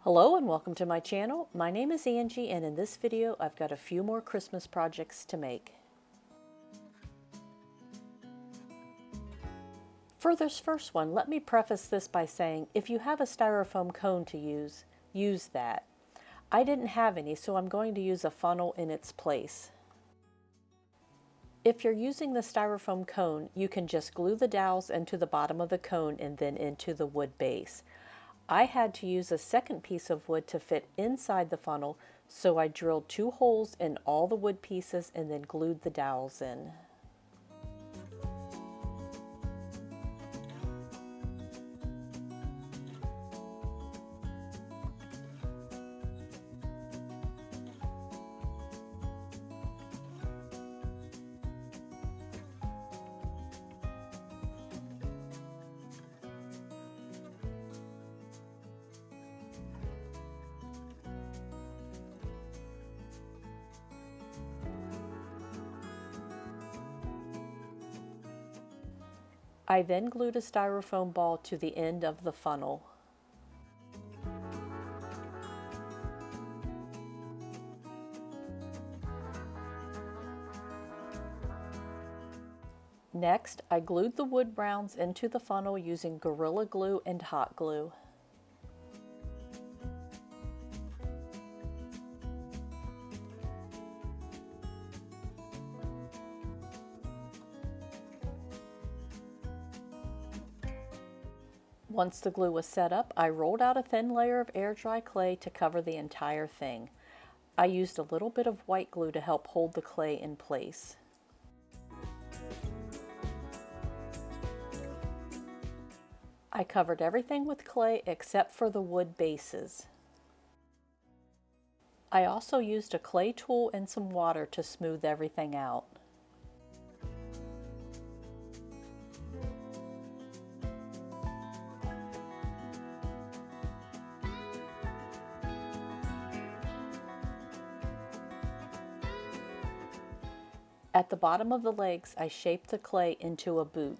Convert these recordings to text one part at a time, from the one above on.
Hello and welcome to my channel. My name is Angie, and in this video I've got a few more Christmas projects to make. For this first one, let me preface this by saying if you have a styrofoam cone to use that. I didn't have any, so I'm going to use a funnel in its place. If you're using the styrofoam cone, you can just glue the dowels into the bottom of the cone and then into the wood base. I had to use a second piece of wood to fit inside the funnel, so I drilled 2 holes in all the wood pieces and then glued the dowels in. I then glued a styrofoam ball to the end of the funnel. Next, I glued the wood rounds into the funnel using Gorilla Glue and hot glue. Once the glue was set up, I rolled out a thin layer of air-dry clay to cover the entire thing. I used a little bit of white glue to help hold the clay in place. I covered everything with clay except for the wood bases. I also used a clay tool and some water to smooth everything out. At the bottom of the legs, I shaped the clay into a boot.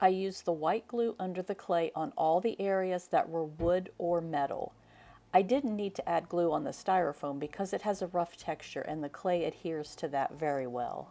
I used the white glue under the clay on all the areas that were wood or metal. I didn't need to add glue on the styrofoam because it has a rough texture and the clay adheres to that very well.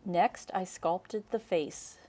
Next, I sculpted the face.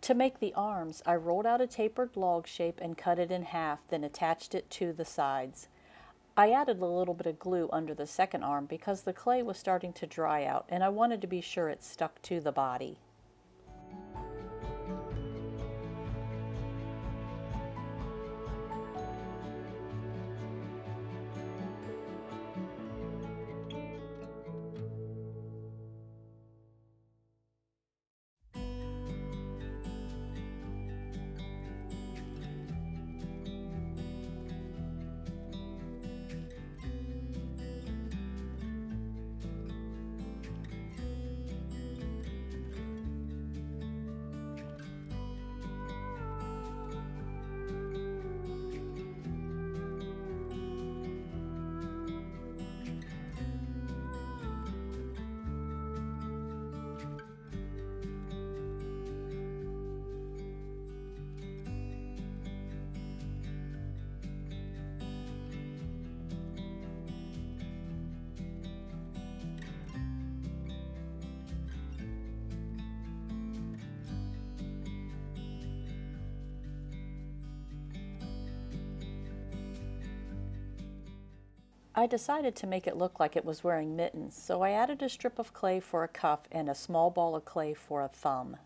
To make the arms, I rolled out a tapered log shape and cut it in half, then attached it to the sides. I added a little bit of glue under the second arm because the clay was starting to dry out and I wanted to be sure it stuck to the body. I decided to make it look like it was wearing mittens, so I added a strip of clay for a cuff and a small ball of clay for a thumb.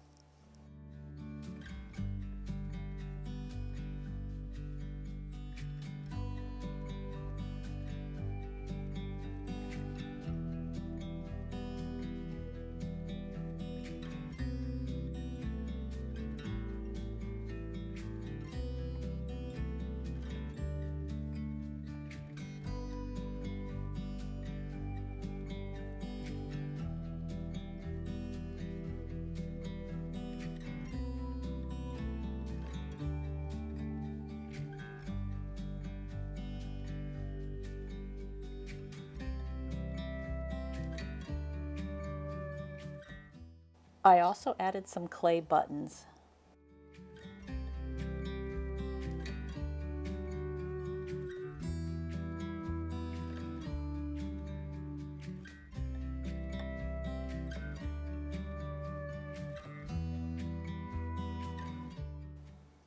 I also added some clay buttons.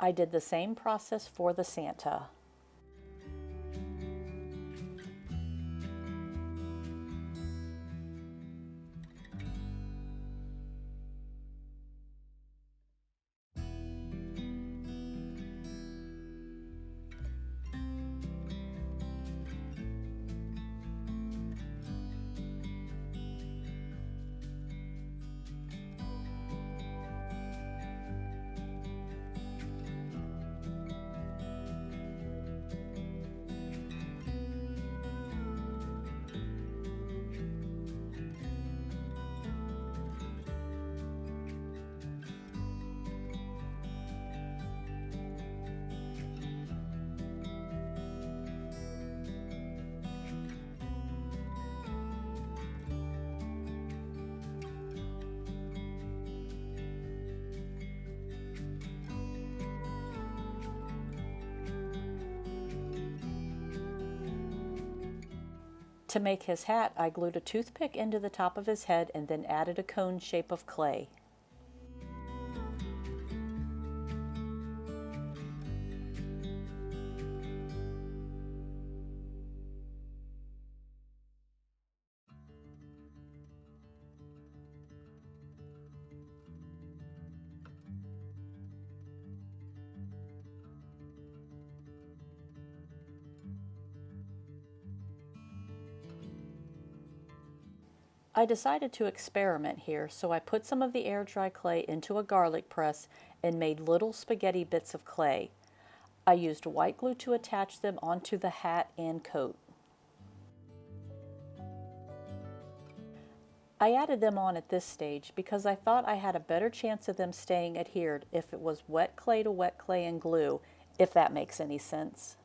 I did the same process for the Santa. To make his hat, I glued a toothpick into the top of his head and then added a cone shape of clay. I decided to experiment here, so I put some of the air dry clay into a garlic press and made little spaghetti bits of clay. I used white glue to attach them onto the hat and coat. I added them on at this stage because I thought I had a better chance of them staying adhered if it was wet clay to wet clay and glue, if that makes any sense.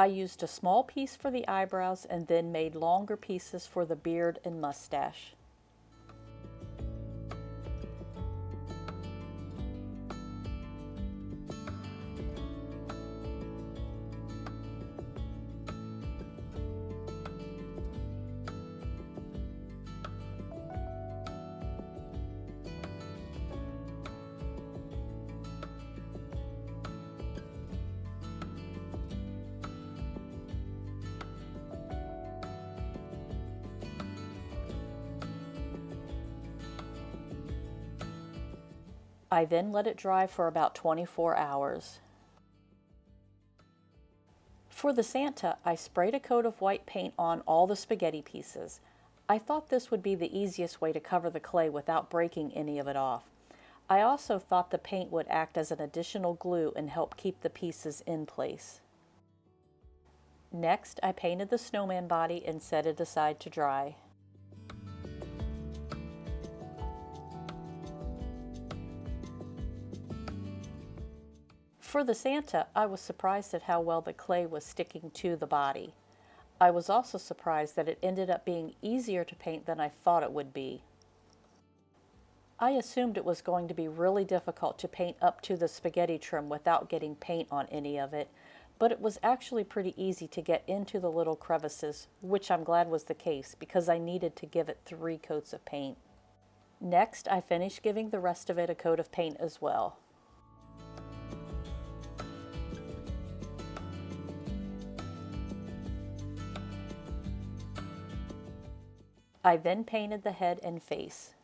I used a small piece for the eyebrows and then made longer pieces for the beard and mustache. I then let it dry for about 24 hours. For the Santa, I sprayed a coat of white paint on all the spaghetti pieces. I thought this would be the easiest way to cover the clay without breaking any of it off. I also thought the paint would act as an additional glue and help keep the pieces in place. Next, I painted the snowman body and set it aside to dry. For the Santa, I was surprised at how well the clay was sticking to the body. I was also surprised that it ended up being easier to paint than I thought it would be. I assumed it was going to be really difficult to paint up to the spaghetti trim without getting paint on any of it, but it was actually pretty easy to get into the little crevices, which I'm glad was the case because I needed to give it 3 coats of paint. Next, I finished giving the rest of it a coat of paint as well. I then painted the head and face.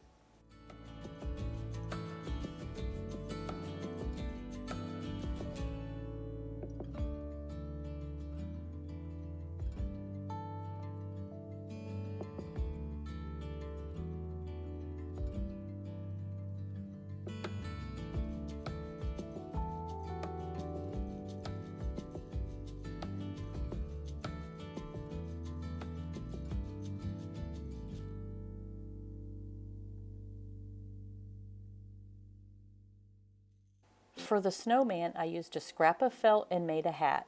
For the snowman, I used a scrap of felt and made a hat.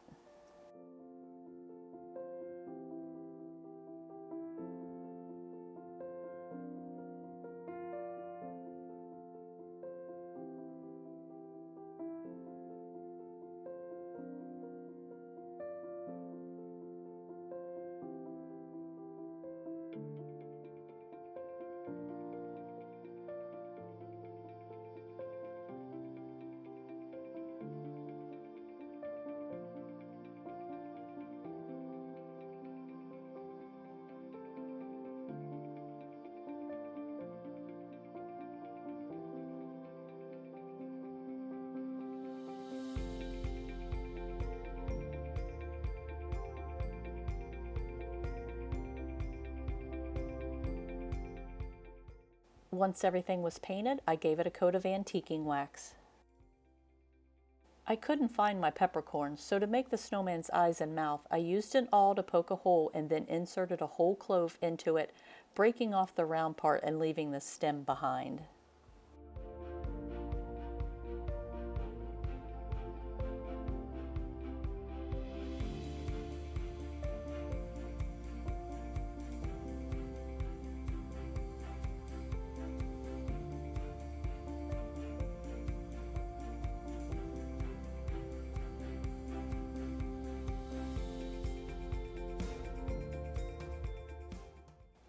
Once everything was painted, I gave it a coat of antiquing wax. I couldn't find my peppercorns, so to make the snowman's eyes and mouth, I used an awl to poke a hole and then inserted a whole clove into it, breaking off the round part and leaving the stem behind.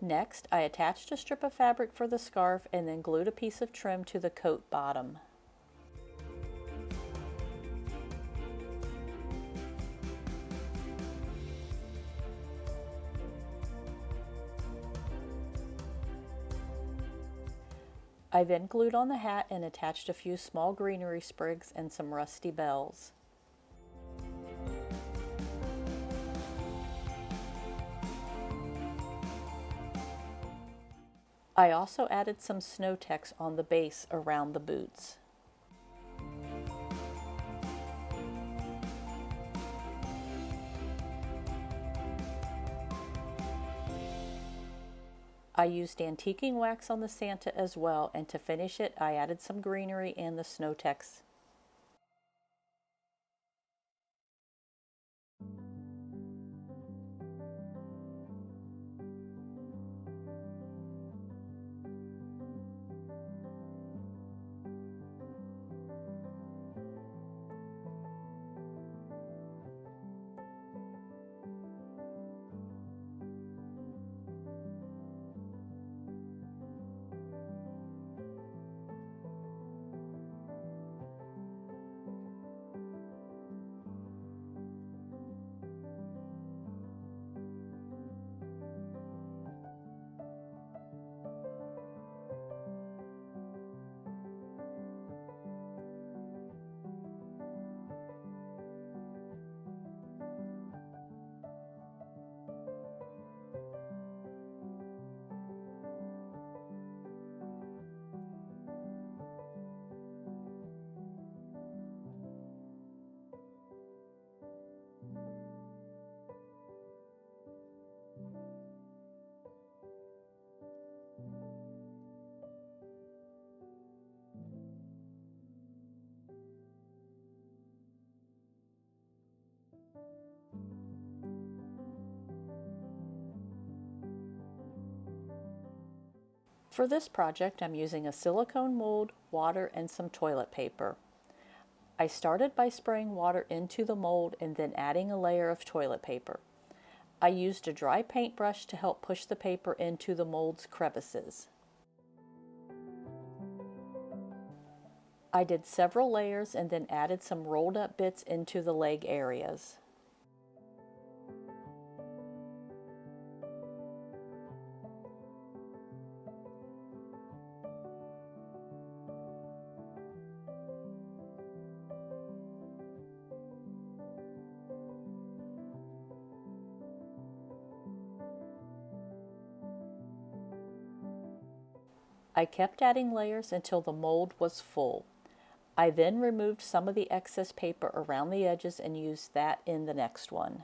Next, I attached a strip of fabric for the scarf and then glued a piece of trim to the coat bottom. I then glued on the hat and attached a few small greenery sprigs and some rusty bells. I also added some snow text on the base around the boots. I used antiquing wax on the Santa as well, and to finish it, I added some greenery and the snow text. For this project, I'm using a silicone mold, water, and some toilet paper. I started by spraying water into the mold and then adding a layer of toilet paper. I used a dry paintbrush to help push the paper into the mold's crevices. I did several layers and then added some rolled up bits into the leg areas. I kept adding layers until the mold was full. I then removed some of the excess paper around the edges and used that in the next one.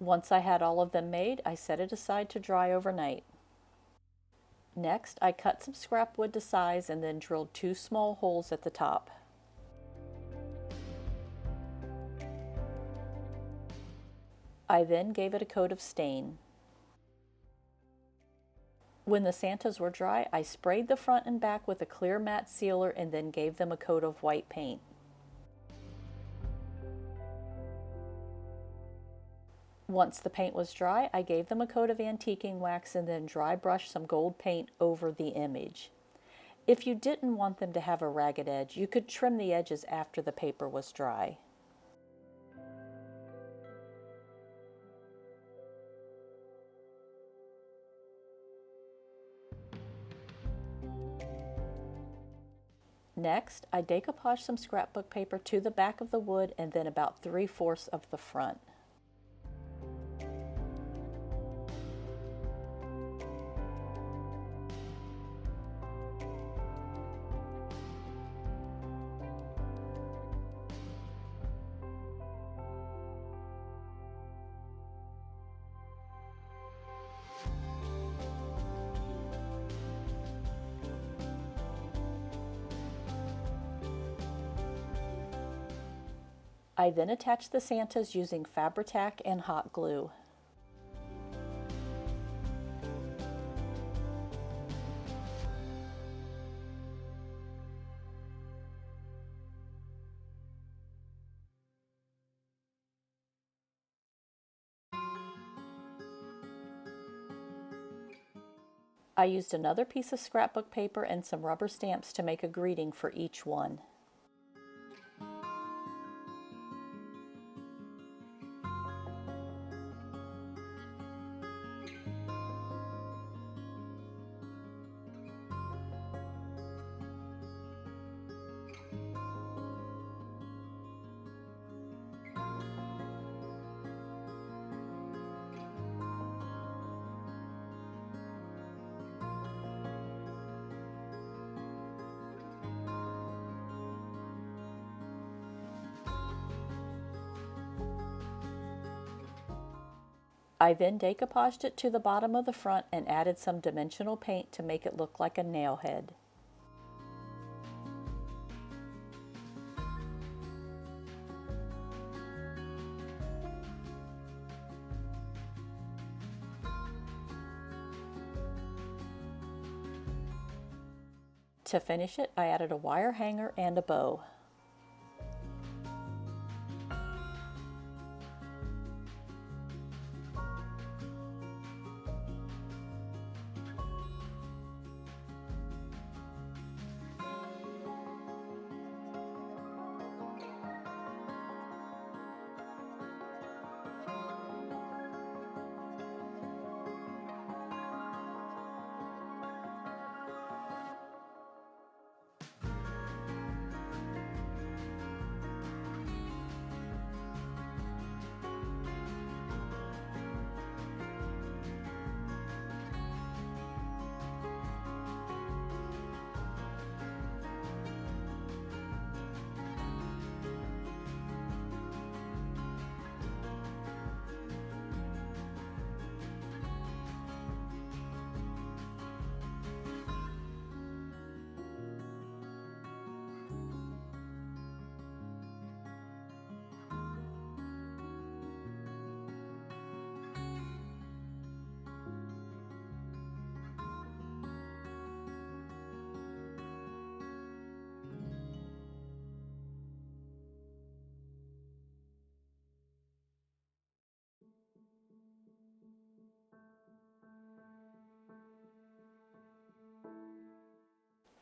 Once I had all of them made, I set it aside to dry overnight. Next, I cut some scrap wood to size and then drilled 2 small holes at the top. I then gave it a coat of stain. When the Santas were dry, I sprayed the front and back with a clear matte sealer and then gave them a coat of white paint. Once the paint was dry, I gave them a coat of antiquing wax and then dry brushed some gold paint over the image. If you didn't want them to have a ragged edge, you could trim the edges after the paper was dry. Next, I decoupaged some scrapbook paper to the back of the wood and then about 3/4 of the front. I then attached the Santas using Fabri-Tac and hot glue. I used another piece of scrapbook paper and some rubber stamps to make a greeting for each one. I then decoupaged it to the bottom of the front and added some dimensional paint to make it look like a nail head. To finish it, I added a wire hanger and a bow.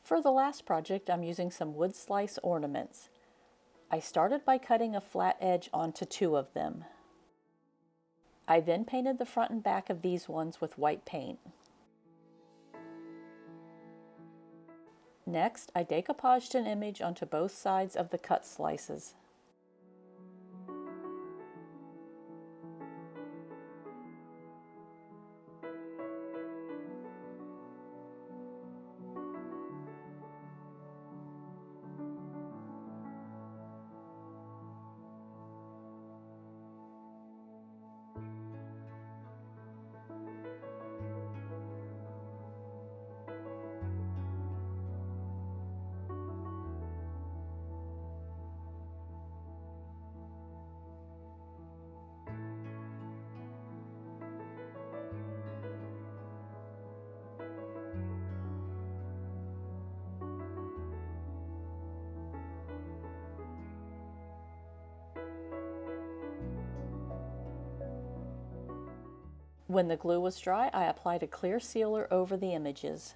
For the last project, I'm using some wood slice ornaments. I started by cutting a flat edge onto 2 of them. I then painted the front and back of these ones with white paint. Next, I decoupaged an image onto both sides of the cut slices. When the glue was dry, I applied a clear sealer over the images.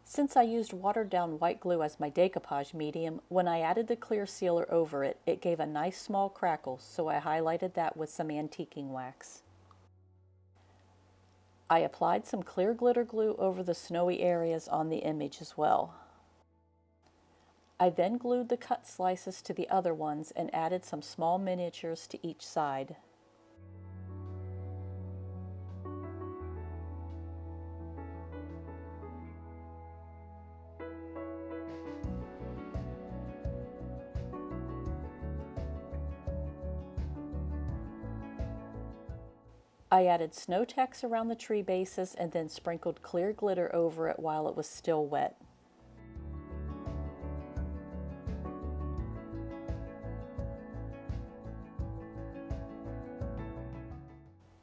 Since I used watered down white glue as my decoupage medium, when I added the clear sealer over it, it gave a nice small crackle, so I highlighted that with some antiquing wax. I applied some clear glitter glue over the snowy areas on the image as well. I then glued the cut slices to the other ones and added some small miniatures to each side. I added snow text around the tree bases and then sprinkled clear glitter over it while it was still wet.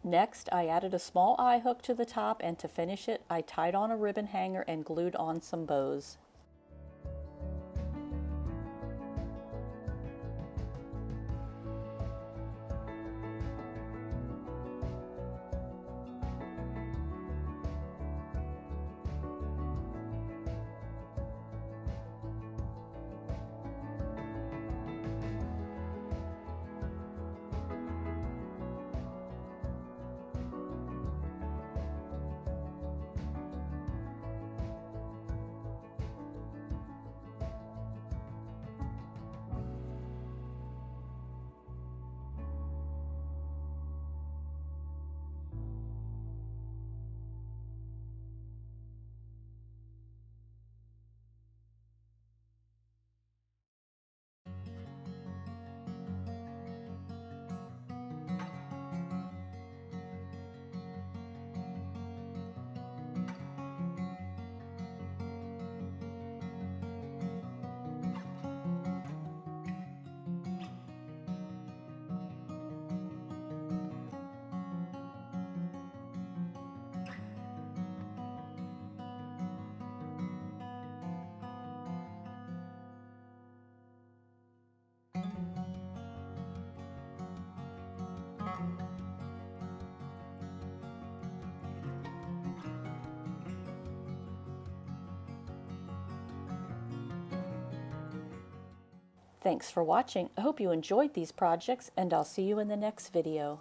Next, I added a small eye hook to the top, and to finish it, I tied on a ribbon hanger and glued on some bows. Thanks for watching. I hope you enjoyed these projects, and I'll see you in the next video.